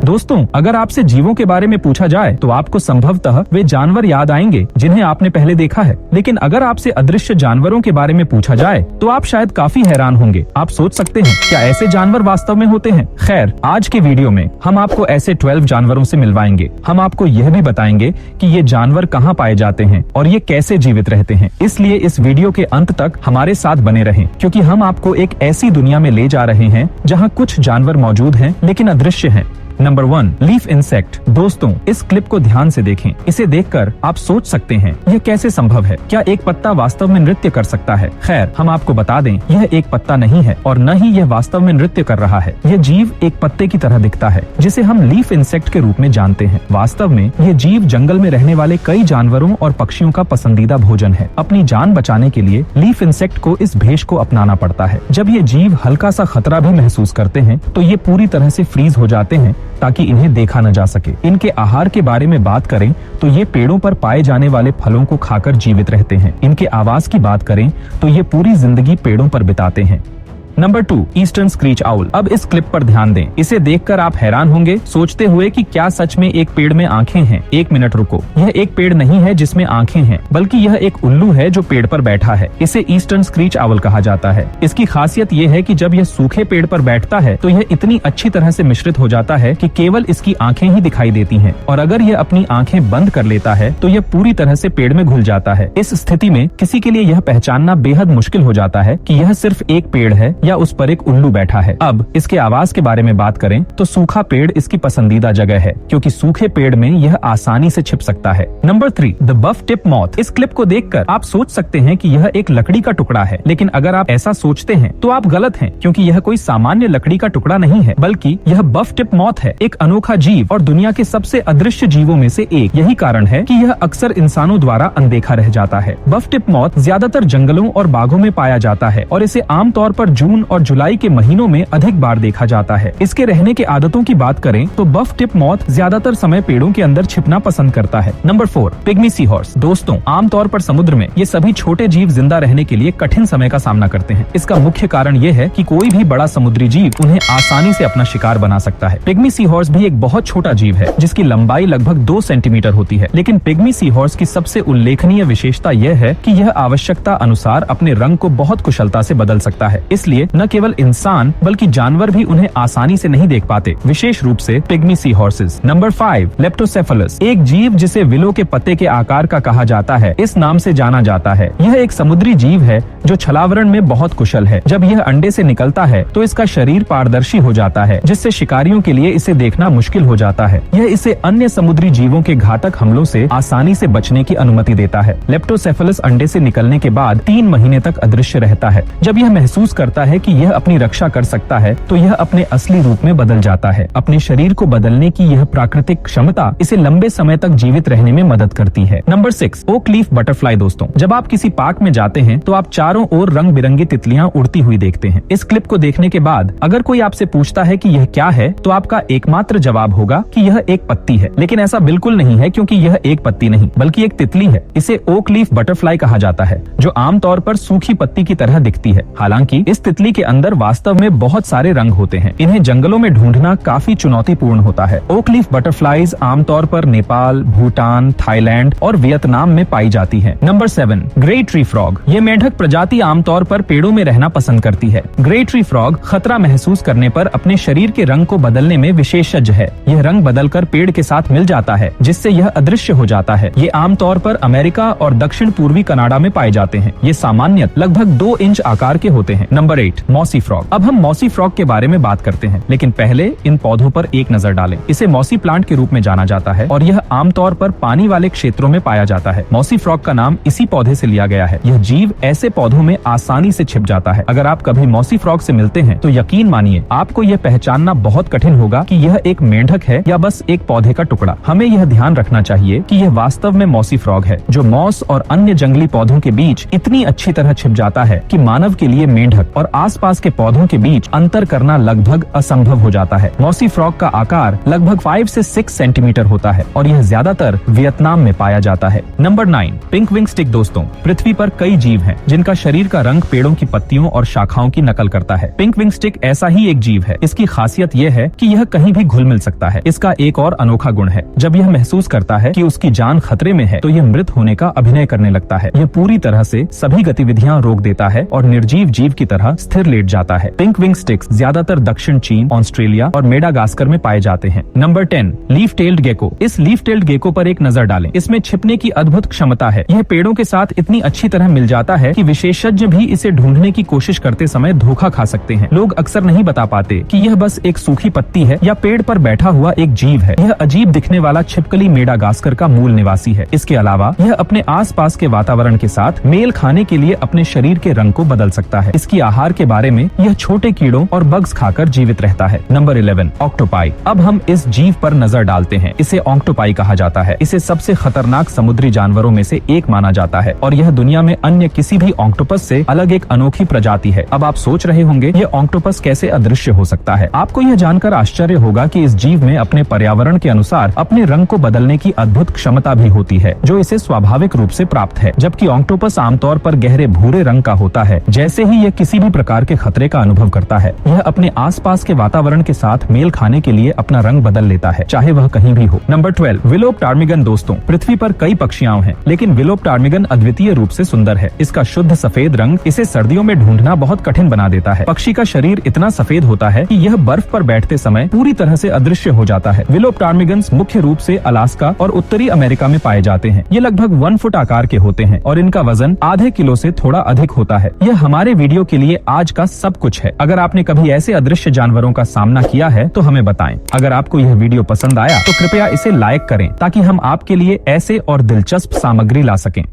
दोस्तों, अगर आपसे जीवों के बारे में पूछा जाए तो आपको संभवतः वे जानवर याद आएंगे जिन्हें आपने पहले देखा है, लेकिन अगर आपसे अदृश्य जानवरों के बारे में पूछा जाए तो आप शायद काफी हैरान होंगे। आप सोच सकते हैं, क्या ऐसे जानवर वास्तव में होते हैं? खैर, आज के वीडियो में हम आपको ऐसे 12 जानवरों से मिलवाएंगे। हम आपको यह भी बताएंगे कि ये जानवर कहाँ पाए जाते हैं और ये कैसे जीवित रहते हैं। इसलिए इस वीडियो के अंत तक हमारे साथ बने रहें, क्योंकि हम आपको एक ऐसी दुनिया में ले जा रहे हैं जहाँ कुछ जानवर मौजूद हैं लेकिन अदृश्य हैं। Number 1, leaf insect. दोस्तों, इस क्लिप को ध्यान से देखें। इसे देखकर आप सोच सकते हैं, यह कैसे संभव है? क्या एक पत्ता वास्तव में नृत्य कर सकता है? खैर, हम आपको बता दें, यह एक पत्ता नहीं है और न ही यह वास्तव में नृत्य कर रहा है। यह जीव एक पत्ते की तरह दिखता है, जिसे हम लीफ इंसेक्ट के रूप में जानते हैं। वास्तव में यह जीव जंगल में रहने वाले कई जानवरों और पक्षियों का पसंदीदा भोजन है। अपनी जान बचाने के लिए लीफ इंसेक्ट को इस भेष को अपनाना पड़ता है। जब ये जीव हल्का सा खतरा भी महसूस करते हैं तो ये पूरी तरह से फ्रीज हो जाते हैं ताकि इन्हें देखा न जा सके। इनके आहार के बारे में बात करें तो ये पेड़ों पर पाए जाने वाले फलों को खाकर जीवित रहते हैं। इनके आवास की बात करें तो ये पूरी जिंदगी पेड़ों पर बिताते हैं। Number 2, eastern screech owl. अब इस क्लिप पर ध्यान दें। इसे देखकर आप हैरान होंगे, सोचते हुए कि क्या सच में एक पेड़ में आंखें हैं। एक मिनट रुको, यह एक पेड़ नहीं है जिसमें आंखें हैं, बल्कि यह एक उल्लू है जो पेड़ पर बैठा है। इसे ईस्टर्न स्क्रीच आउल कहा जाता है। इसकी खासियत यह है कि जब यह सूखे पेड़ पर बैठता है तो यह इतनी अच्छी तरह से मिश्रित हो जाता है कि केवल इसकी आंखें ही दिखाई देती हैं, और अगर यह अपनी आंखें बंद कर लेता है तो यह पूरी तरह से पेड़ में घुल जाता है। इस स्थिति में किसी के लिए यह पहचानना बेहद मुश्किल हो जाता है कि यह सिर्फ एक पेड़ है या उस पर एक उल्लू बैठा है। अब इसके आवास के बारे में बात करें तो सूखा पेड़ इसकी पसंदीदा जगह है, क्योंकि सूखे पेड़ में यह आसानी से छिप सकता है। Number 3, the buff tip moth. इस क्लिप को देखकर आप सोच सकते हैं कि यह एक लकड़ी का टुकड़ा है, लेकिन अगर आप ऐसा सोचते हैं तो आप गलत हैं, क्योंकि यह कोई सामान्य लकड़ी का टुकड़ा नहीं है, बल्कि यह बफ टिप मॉथ है, एक अनोखा जीव और दुनिया के सबसे अदृश्य जीवों में से एक। यही कारण है कि यह अक्सर इंसानों द्वारा अनदेखा रह जाता है। बफ टिप मॉथ ज्यादातर जंगलों और बागों में पाया जाता है और इसे आमतौर पर जून और जुलाई के महीनों में अधिक बार देखा जाता है। इसके रहने के आदतों की बात करें तो बफ टिप मॉथ ज्यादातर समय पेड़ों के अंदर छिपना पसंद करता है। Number 4, pygmy sea horse. दोस्तों, आमतौर पर समुद्र में ये सभी छोटे जीव जिंदा रहने के लिए कठिन समय का सामना करते हैं। इसका मुख्य कारण ये है कि कोई भी बड़ा समुद्री जीव उन्हें आसानी से अपना शिकार बना सकता है। पिग्मी सी हॉर्स भी एक बहुत छोटा जीव है जिसकी लंबाई लगभग 2 सेंटीमीटर होती है, लेकिन पिग्मी सी हॉर्स की सबसे उल्लेखनीय विशेषता यह है कि यह आवश्यकता अनुसार अपने रंग को बहुत कुशलता से बदल सकता है। इसलिए न केवल इंसान बल्कि जानवर भी उन्हें आसानी से नहीं देख पाते, विशेष रूप से पिग्मी सी हॉर्सेस। नंबर 5, लेप्टोसेफेलस। एक जीव जिसे विलो के पत्ते के आकार का कहा जाता है, इस नाम से जाना जाता है। यह एक समुद्री जीव है जो छलावरण में बहुत कुशल है। जब यह अंडे से निकलता है तो इसका शरीर पारदर्शी हो जाता है, जिससे शिकारियों के लिए इसे देखना मुश्किल हो जाता है। यह इसे अन्य समुद्री जीवों के घातक हमलों से आसानी से बचने की अनुमति देता है। लेप्टोसेफेलस अंडे से निकलने के बाद 3 महीने तक अदृश्य रहता है। जब यह महसूस करता है कि यह अपनी रक्षा कर सकता है तो यह अपने असली रूप में बदल जाता है। अपने शरीर को बदलने की यह प्राकृतिक क्षमता इसे लंबे समय तक जीवित रहने में मदद करती है। Number 6, oak leaf butterfly. दोस्तों, जब आप किसी पार्क में जाते हैं तो आप चारों ओर रंग बिरंगी तितलियां उड़ती हुई देखते हैं। इस क्लिप को देखने के बाद अगर कोई आपसे पूछता है कि यह क्या है तो आपका एकमात्र जवाब होगा कि यह एक पत्ती है, लेकिन ऐसा बिल्कुल नहीं है, क्योंकि यह एक पत्ती नहीं बल्कि एक तितली है। इसे ओक लीफ बटरफ्लाई कहा जाता है, जो आमतौर पर सूखी पत्ती की तरह दिखती है। हालांकि इस तितली के अंदर वास्तव में बहुत सारे रंग होते हैं। इन्हें जंगलों में ढूंढना काफी चुनौतीपूर्ण होता है। ओक लीफ बटरफ्लाईज आमतौर पर नेपाल, भूटान, थाईलैंड और वियतनाम में पाई जाती है। Number 7, grey tree frog. ये मेंढक प्रजाति आमतौर पर पेड़ों में रहना पसंद करती है। ग्रे ट्री फ्रॉग खतरा महसूस करने पर अपने शरीर के रंग को बदलने में विशेषज्ञ है। यह रंग बदलकर पेड़ के साथ मिल जाता है, जिससे यह अदृश्य हो जाता है। ये आमतौर पर अमेरिका और दक्षिण पूर्वी कनाडा में पाए जाते हैं। ये सामान्य लगभग 2 इंच आकार के होते हैं। Number 8, mossy frog. अब हम मॉसी फ्रॉग के बारे में बात करते हैं, लेकिन पहले इन पौधों पर एक नजर डालें। इसे मॉसी प्लांट के रूप में जाना जाता है और यह आमतौर पर पानी वाले क्षेत्रों में पाया जाता है। मॉसी फ्रॉग का नाम इसी पौधे से लिया गया है। यह जीव ऐसे पौधों में आसानी से छिप जाता है। अगर आप कभी मॉसी फ्रॉग से मिलते हैं तो यकीन मानिए आपको यह पहचानना बहुत कठिन होगा कि यह एक मेंढक है या बस एक पौधे का टुकड़ा। हमें यह ध्यान रखना चाहिए कि यह वास्तव में मॉसी फ्रॉग है, जो मॉस और अन्य जंगली पौधों के बीच इतनी अच्छी तरह छिप जाता है कि मानव के लिए मेंढक और आसपास के पौधों के बीच अंतर करना लगभग असंभव हो जाता है। मॉसी फ्रॉग का आकार लगभग 5 से 6 सेंटीमीटर होता है और यह ज्यादातर वियतनाम में पाया जाता है। Number 9, pink wing stick. दोस्तों, पृथ्वी पर कई जीव हैं जिनका शरीर का रंग पेड़ों की पत्तियों और शाखाओं की नकल करता है। पिंक विंग स्टिक ऐसा ही एक जीव है। इसकी खासियत यह है कि यह कहीं भी घुल मिल सकता है। इसका एक और अनोखा गुण है, जब यह महसूस करता है कि उसकी जान खतरे में है तो यह मृत होने का अभिनय करने लगता है। यह पूरी तरह से सभी गतिविधियां रोक देता है और निर्जीव जीव की तरह स्थिर लेट जाता है। पिंक विंग स्टिक्स ज्यादातर दक्षिण चीन, ऑस्ट्रेलिया और मेडागास्कर में पाए जाते हैं। Number 10, leaf tailed gecko. इस लीफ टेल्ड गेको पर एक नजर डालें। इसमें छिपने की अद्भुत क्षमता है। यह पेड़ों के साथ इतनी अच्छी तरह मिल जाता है कि विशेषज्ञ भी इसे ढूंढने की कोशिश करते समय धोखा खा सकते हैं। लोग अक्सर नहीं बता पाते कि यह बस एक सूखी पत्ती है या पेड़ पर बैठा हुआ एक जीव है। यह अजीब दिखने वाला छिपकली मेडागास्कर का मूल निवासी है। इसके अलावा यह अपने आसपास के वातावरण के साथ मेल खाने के लिए अपने शरीर के रंग को बदल सकता है। इसकी आहार के बारे में, यह छोटे कीड़ों और बग्स खाकर जीवित रहता है। Number 11, octopi. अब हम इस जीव पर नजर डालते हैं। इसे ऑक्टोपाई कहा जाता है। इसे सबसे खतरनाक समुद्री जानवरों में से एक माना जाता है और यह दुनिया में अन्य किसी भी ऑक्टोपस से अलग एक अनोखी प्रजाति है। अब आप सोच रहे होंगे, यह ऑक्टोपस कैसे अदृश्य हो सकता है? आपको यह जानकर आश्चर्य होगा कि इस जीव में अपने पर्यावरण के अनुसार अपने रंग को बदलने की अद्भुत क्षमता भी होती है, जो इसे स्वाभाविक रूप से प्राप्त है। जबकि ऑक्टोपस आमतौर पर गहरे भूरे रंग का होता है, जैसे ही यह किसी भी प्रकार के खतरे का अनुभव करता है, यह अपने आसपास के वातावरण के साथ मेल खाने के लिए अपना रंग बदल लेता है, चाहे वह कहीं भी हो। Number 12, विलोप ptarmigan. दोस्तों, पृथ्वी पर कई पक्षियां हैं, लेकिन विलोप टार्मिगन अद्वितीय रूप से सुंदर है। इसका शुद्ध सफेद रंग इसे सर्दियों में ढूंढना बहुत कठिन बना देता है। पक्षी का शरीर इतना सफेद होता है कि यह बर्फ पर बैठते समय पूरी तरह से अदृश्य हो जाता है। विलोप टार्मिगन्स मुख्य रूप से अलास्का और उत्तरी अमेरिका में पाए जाते हैं। ये लगभग 1 फुट आकार के होते हैं और इनका वजन आधे किलो से थोड़ा अधिक होता है। यह हमारे वीडियो के लिए आज का सब कुछ है। अगर आपने कभी ऐसे अदृश्य जानवरों का सामना किया है तो हमें बताएं। अगर आपको यह वीडियो पसंद आया तो कृपया इसे लाइक करें ताकि हम आपके लिए ऐसे और दिलचस्प सामग्री ला सकें।